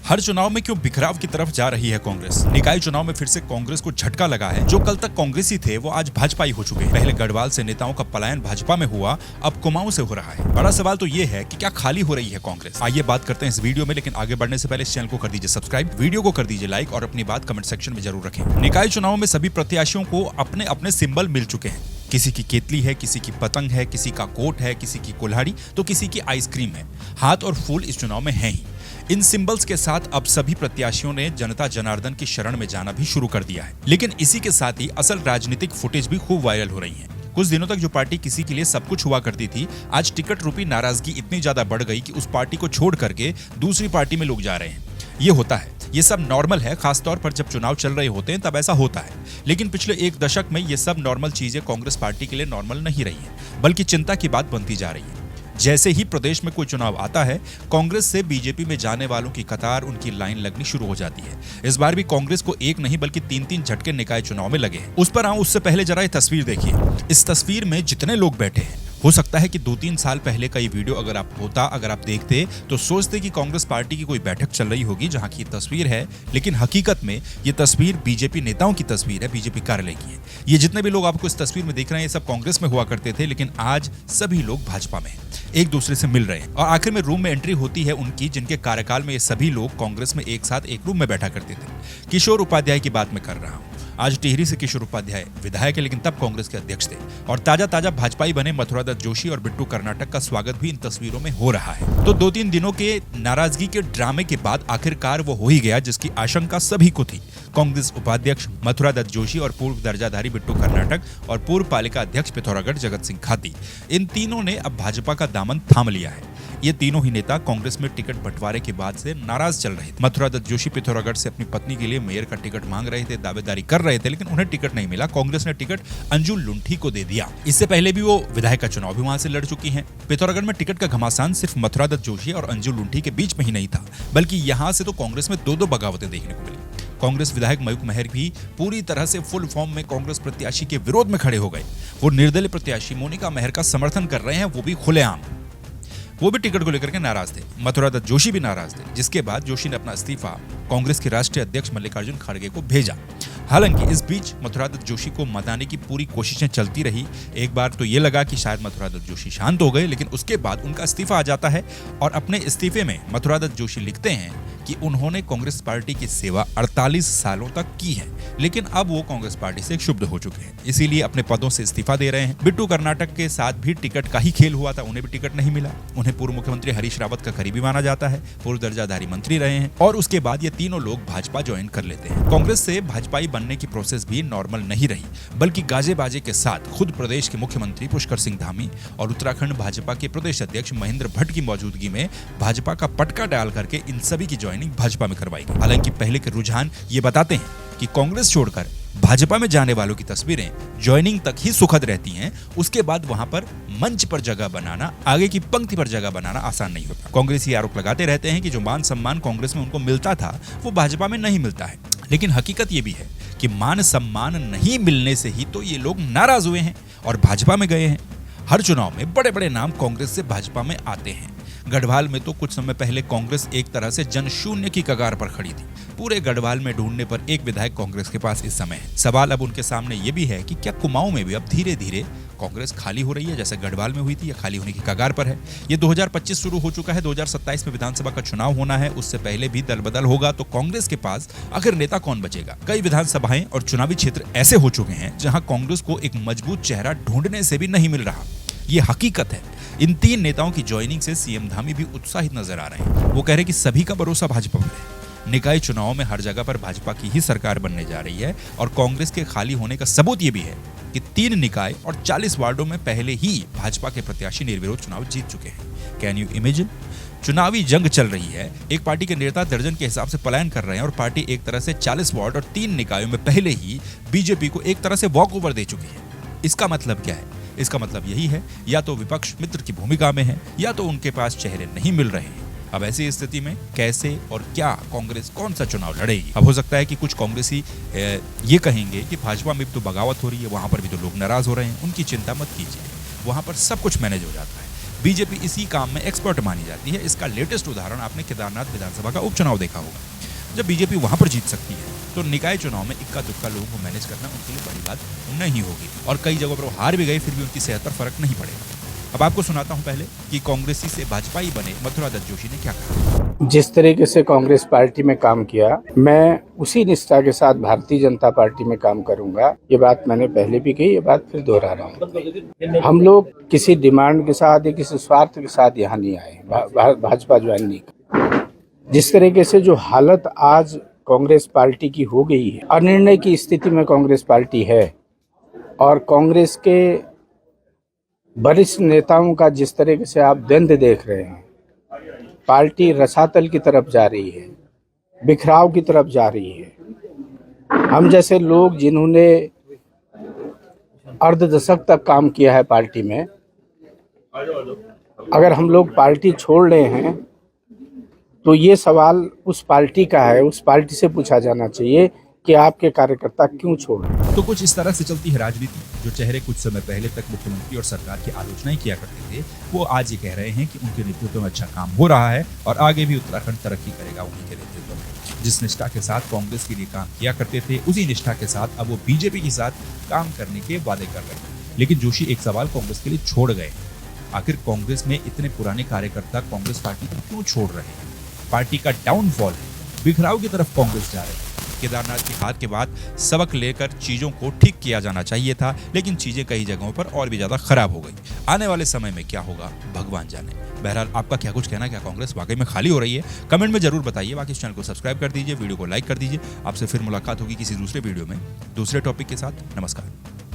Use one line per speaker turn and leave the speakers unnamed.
हर चुनाव में क्यों बिखराव की तरफ जा रही है कांग्रेस? निकाय चुनाव में फिर से कांग्रेस को झटका लगा है। जो कल तक कांग्रेसी थे वो आज भाजपाई हो चुके हैं। पहले गढ़वाल से नेताओं का पलायन भाजपा में हुआ, अब कुमाऊं से हो रहा है। बड़ा सवाल तो ये है कि क्या खाली हो रही है कांग्रेस? आइए बात करते हैं इस वीडियो में, लेकिन आगे बढ़ने से पहले इस चैनल को कर दीजिए सब्सक्राइब, वीडियो को कर दीजिए लाइक और अपनी बात कमेंट सेक्शन में जरूर रखें। निकाय चुनाव में सभी प्रत्याशियों को अपने अपने सिंबल मिल चुके हैं। किसी की केतली है, किसी की पतंग है, किसी का कोट है, किसी की कुल्हाड़ी तो किसी की आइसक्रीम है। हाथ और फूल इस चुनाव में हैं ही। इन सिंबल्स के साथ अब सभी प्रत्याशियों ने जनता जनार्दन की शरण में जाना भी शुरू कर दिया है। लेकिन इसी के साथ ही असल राजनीतिक फुटेज भी खूब वायरल हो रही है। कुछ दिनों तक जो पार्टी किसी के लिए सब कुछ हुआ करती थी, आज टिकट रूपी नाराजगी इतनी ज्यादा बढ़ गई कि उस पार्टी को छोड़ करके दूसरी पार्टी में लोग जा रहे हैं। ये होता है, ये सब नॉर्मल है। खासतौर पर जब चुनाव चल रहे होते हैं तब ऐसा होता है। लेकिन पिछले एक दशक में ये सब नॉर्मल चीजें कांग्रेस पार्टी के लिए नॉर्मल नहीं रही है, बल्कि चिंता की बात बनती जा रही है। जैसे ही प्रदेश में कोई चुनाव आता है, कांग्रेस से बीजेपी में जाने वालों की कतार, उनकी लाइन लगनी शुरू हो जाती है। इस बार भी कांग्रेस को एक नहीं बल्कि तीन झटके निकाय चुनाव में लगे हैं। उस पर आऊं उससे पहले जरा ये तस्वीर देखिए। इस तस्वीर में जितने लोग बैठे हैं, हो सकता है कि 2-3 साल पहले का ये वीडियो अगर आप देखते तो सोचते कि कांग्रेस पार्टी की कोई बैठक चल रही होगी जहां की तस्वीर है, लेकिन हकीकत में ये तस्वीर बीजेपी नेताओं की तस्वीर है, बीजेपी कार्यालय की है। ये जितने भी लोग आपको इस तस्वीर में दिख रहे हैं, ये सब कांग्रेस में हुआ करते थे, लेकिन आज सभी लोग भाजपा में हैं, एक दूसरे से मिल रहे हैं। और आखिर में रूम में एंट्री होती है उनकी, जिनके कार्यकाल में ये सभी लोग कांग्रेस में एक साथ एक रूम में बैठा करते थे। किशोर उपाध्याय की बात मैं कर रहा हूँ। आज टिहरी से किशोर उपाध्याय विधायक है, लेकिन तब कांग्रेस के अध्यक्ष थे। और ताजा भाजपाई बने मथुरादत्त जोशी और बिट्टू कर्नाटक का स्वागत भी इन तस्वीरों में हो रहा है। तो 2-3 दिनों के नाराजगी के ड्रामे के बाद आखिरकार वो हो ही गया जिसकी आशंका सभी को थी। कांग्रेस उपाध्यक्ष मथुरादत्त जोशी और पूर्व दर्जाधारी बिट्टू कर्नाटक और पूर्व पालिका अध्यक्ष पिथौरागढ़ जगत सिंह खाती, इन तीनों ने अब भाजपा का दामन थाम लिया है। ये तीनों ही नेता कांग्रेस में टिकट बंटवारे के बाद से नाराज चल रहे थे। मथुरादत्त जोशी पिथौरागढ़ से अपनी पत्नी के लिए मेयर का टिकट मांग रहे थे, दावेदारी कर रहे थे, लेकिन उन्हें टिकट नहीं मिला। कांग्रेस ने टिकट अंजू लुंठी को दे दिया। इससे पहले भी वो विधायक का चुनाव भी वहां से लड़ चुकी हैं। पिथौरागढ़ में टिकट का घमासान सिर्फ मथुरादत्त जोशी और अंजू लुंठी के बीच में ही नहीं था, बल्कि यहां से तो कांग्रेस में 2-2 बगावतें देखने को मिली। कांग्रेस विधायक मयूख महर भी पूरी तरह से फुल फॉर्म में कांग्रेस प्रत्याशी के विरोध में खड़े हो गए। वो निर्दलीय प्रत्याशी मोनिका महर का समर्थन कर रहे हैं, वो भी खुलेआम। वो भी टिकट को लेकर के नाराज थे। मथुरादत्त जोशी भी नाराज थे, जिसके बाद जोशी ने अपना इस्तीफा कांग्रेस के राष्ट्रीय अध्यक्ष मल्लिकार्जुन खड़गे को भेजा। हालांकि इस बीच मथुरादत्त जोशी को मनाने की पूरी कोशिशें चलती रही। एक बार तो ये लगा कि शायद मथुरादत्त जोशी शांत हो गए, लेकिन उसके बाद उनका इस्तीफा आ जाता है और अपने इस्तीफे में मथुरादत्त जोशी लिखते हैं कि उन्होंने कांग्रेस पार्टी की सेवा 48 सालों तक की है, लेकिन अब वो कांग्रेस पार्टी से क्षुब्ध हो चुके हैं, इसीलिए अपने पदों से इस्तीफा दे रहे हैं। बिट्टू कर्नाटक के साथ भी टिकट का ही खेल हुआ था, उन्हें भी टिकट नहीं मिला। उन्हें पूर्व मुख्यमंत्री हरीश रावत का करीबी माना जाता है, पूर्व दर्जाधारी मंत्री रहे हैं, और उसके बाद ये तीनों लोग भाजपा ज्वाइन कर लेते हैं। कांग्रेस से भाजपाई बनने की प्रोसेस भी नॉर्मल नहीं रही, बल्कि गाजे बाजे के साथ खुद प्रदेश के मुख्यमंत्री पुष्कर सिंह धामी और उत्तराखंड भाजपा के प्रदेश अध्यक्ष महेंद्र भट्ट की मौजूदगी में भाजपा का पटका डाल करके इन सभी की ज्वाइनिंग भाजपा में करवाई गई। हालांकि पहले के रुझान ये बताते हैं कि कांग्रेस छोड़कर भाजपा में जाने वालों की तस्वीरें ज्वाइनिंग तक ही सुखद रहती हैं, उसके बाद वहां पर मंच पर जगह बनाना, आगे की पंक्ति पर जगह बनाना आसान नहीं होता। कांग्रेस ये आरोप लगाते रहते हैं कि जो मान सम्मान कांग्रेस में उनको मिलता था वो भाजपा में नहीं मिलता है, लेकिन हकीकत ये भी है कि मान सम्मान नहीं मिलने से ही तो ये लोग नाराज हुए हैं और भाजपा में गए हैं। हर चुनाव में बड़े बड़े नाम कांग्रेस से भाजपा में आते हैं। गढ़वाल में तो कुछ समय पहले कांग्रेस एक तरह से जनशून्य की कगार पर खड़ी थी। पूरे गढ़वाल में ढूंढने पर एक विधायक कांग्रेस के पास इस समय है। सवाल अब उनके सामने ये भी है कि क्या कुमाऊं में भी अब धीरे धीरे कांग्रेस खाली हो रही है, जैसे गढ़वाल में हुई थी, या खाली होने की कगार पर है? ये 2025 शुरू हो चुका है, 2027 में विधानसभा का चुनाव होना है, उससे पहले भी दल बदल होगा, तो कांग्रेस के पास आखिर नेता कौन बचेगा? कई विधानसभाएं और चुनावी क्षेत्र ऐसे हो चुके हैं जहां कांग्रेस को एक मजबूत चेहरा ढूंढने से भी नहीं मिल रहा। ये हकीकत है। इन 3 नेताओं की ज्वाइनिंग से सीएम धामी भी उत्साहित नजर आ रहे हैं। वो कह रहे हैं कि सभी का भरोसा भाजपा पर है। निकाय चुनाव में हर जगह पर भाजपा की ही सरकार बनने जा रही है, और कांग्रेस के खाली होने का सबूत ये भी है कि 3 निकाय और 40 वार्डों में पहले ही भाजपा के प्रत्याशी निर्विरोध चुनाव जीत चुके हैं। Can you imagine? चुनावी जंग चल रही है। एक पार्टी के नेता दर्जन के हिसाब से पलायन कर रहे हैं और पार्टी एक तरह से 40 वार्ड और 3 निकायों में पहले ही बीजेपी को एक तरह से वॉक ओवर दे चुकी है। इसका मतलब क्या है? इसका मतलब यही है, या तो विपक्ष मित्र की भूमिका में है, या तो उनके पास चेहरे नहीं मिल रहे हैं। अब ऐसी स्थिति में कैसे और क्या कांग्रेस कौन सा चुनाव लड़ेगी? अब हो सकता है कि कुछ कांग्रेसी ये कहेंगे कि भाजपा में तो बगावत हो रही है, वहां पर भी तो लोग नाराज हो रहे हैं। उनकी चिंता मत कीजिए, वहां पर सब कुछ मैनेज हो जाता है। बीजेपी इसी काम में एक्सपर्ट मानी जाती है। इसका लेटेस्ट उदाहरण आपने केदारनाथ विधानसभा का उपचुनाव देखा होगा। जब बीजेपी वहां पर जीत सकती है तो निकाय चुनाव में इक्का दुक्का लोगों को मैनेज करना उनके लिए बड़ी बात नहीं होगी, और कई जगहों पर वो हार भी गए फिर भी उनकी सेहत पर फर्क नहीं पड़ेगा। अब आपको सुनाता हूं पहले कि कांग्रेसी से भाजपाई बने मथुरा दत्त जोशी ने क्या कहा।
जिस तरीके से कांग्रेस पार्टी में काम किया, मैं उसी निष्ठा के साथ भारतीय जनता पार्टी में काम करूंगा। ये बात मैंने पहले भी कही, ये बात फिर दोहरा रहा हूँ। हम लोग किसी डिमांड के साथ या किसी स्वार्थ के साथ यहाँ नहीं आए भाजपा ज्वाइन नहीं कर। जिस तरीके से जो हालत आज कांग्रेस पार्टी की हो गई है, अनिर्णय की स्थिति में कांग्रेस पार्टी है, और कांग्रेस के वरिष्ठ नेताओं का जिस तरीके से आप द्वंद्व देख रहे हैं, पार्टी रसातल की तरफ जा रही है, बिखराव की तरफ जा रही है। हम जैसे लोग जिन्होंने अर्ध दशक तक काम किया है पार्टी में, अगर हम लोग पार्टी छोड़ रहे हैं तो ये सवाल उस पार्टी का है, उस पार्टी से पूछा जाना चाहिए कि आपके कार्यकर्ता क्यों छोड़ रहे हैं।
तो कुछ इस तरह से चलती है राजनीति। जो चेहरे कुछ समय पहले तक मुख्यमंत्री और सरकार की आलोचनाएं किया करते थे, वो आज ये कह रहे हैं कि उनके नेतृत्व में अच्छा काम हो रहा है और आगे भी उत्तराखंड तरक्की करेगा उन्हीं के नेतृत्व में। जिस निष्ठा के साथ कांग्रेस के लिए काम किया करते थे, उसी निष्ठा के साथ अब वो बीजेपी के साथ काम करने के वादे कर रहे हैं। लेकिन जोशी एक सवाल कांग्रेस के लिए छोड़ गए, आखिर कांग्रेस में इतने पुराने कार्यकर्ता कांग्रेस पार्टी को क्यों छोड़ रहे हैं? पार्टी का डाउनफॉल है, बिखराव की तरफ कांग्रेस जा रही है। केदारनाथ की हार के बाद सबक लेकर चीजों को ठीक किया जाना चाहिए था, लेकिन चीजें कई जगहों पर और भी ज्यादा खराब हो गई। आने वाले समय में क्या होगा भगवान जाने। बहरहाल आपका क्या कुछ कहना, क्या कांग्रेस वाकई में खाली हो रही है? कमेंट में जरूर बताइए। बाकी इस चैनल को सब्सक्राइब कर दीजिए, वीडियो को लाइक कर दीजिए। आपसे फिर मुलाकात होगी किसी दूसरे वीडियो में दूसरे टॉपिक के साथ। नमस्कार।